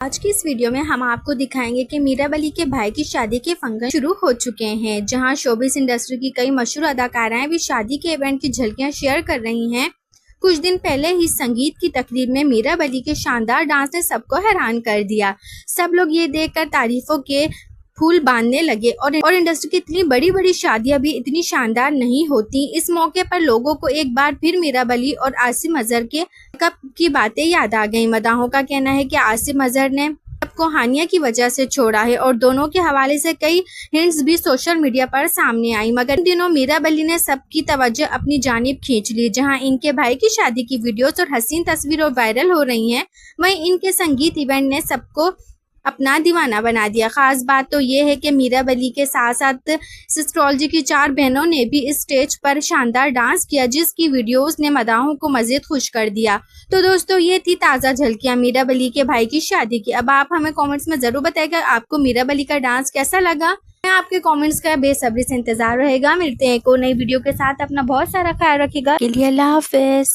आज की इस वीडियो में हम आपको दिखाएंगे कि मीरा वली के भाई की शादी के फंक्शन शुरू हो चुके हैं, जहां शोबिस इंडस्ट्री की कई मशहूर अदाकाराएं भी शादी के इवेंट की झलकियां शेयर कर रही हैं। कुछ दिन पहले ही संगीत की तकरीब में मीरा वली के शानदार डांस ने सबको हैरान कर दिया। सब लोग ये देखकर तारीफों के फूल बांधने लगे और इंडस्ट्री की इतनी बड़ी बड़ी शादियां भी इतनी शानदार नहीं होती। इस मौके पर लोगों को एक बार फिर मीरा वली और आसिम अजहर के कप की बातें याद आ गईं। मदाहों का कहना है कि आसिम अजहर ने सबको हानिया की वजह से छोड़ा है और दोनों के हवाले से कई हिंट्स भी सोशल मीडिया पर सामने आई। मगर इन दिनों मीरा वली ने सबकी तवज्जो अपनी जानिब खींच ली। जहां इनके भाई की शादी की वीडियोस और हसीन तस्वीरें वायरल हो रही हैं, वहीं इनके संगीत इवेंट ने सबको अपना दीवाना बना दिया। खास बात तो ये है कि मीरा वली के साथ साथ एस्ट्रोलॉजी की 4 बहनों ने भी इस स्टेज पर शानदार डांस किया, जिसकी वीडियोस ने मदाहों को मजीद खुश कर दिया। तो दोस्तों, ये थी ताज़ा झलकियां मीरा वली के भाई की शादी की। अब आप हमें कमेंट्स में जरूर बताइएगा आपको मीरा वली का डांस कैसा लगा। आपके कमेंट्स का बेसब्री से इंतजार रहेगा। मिलते हैं एक और नई वीडियो के साथ। अपना बहुत सारा ख्याल रखिएगा। अल्लाह हाफिज।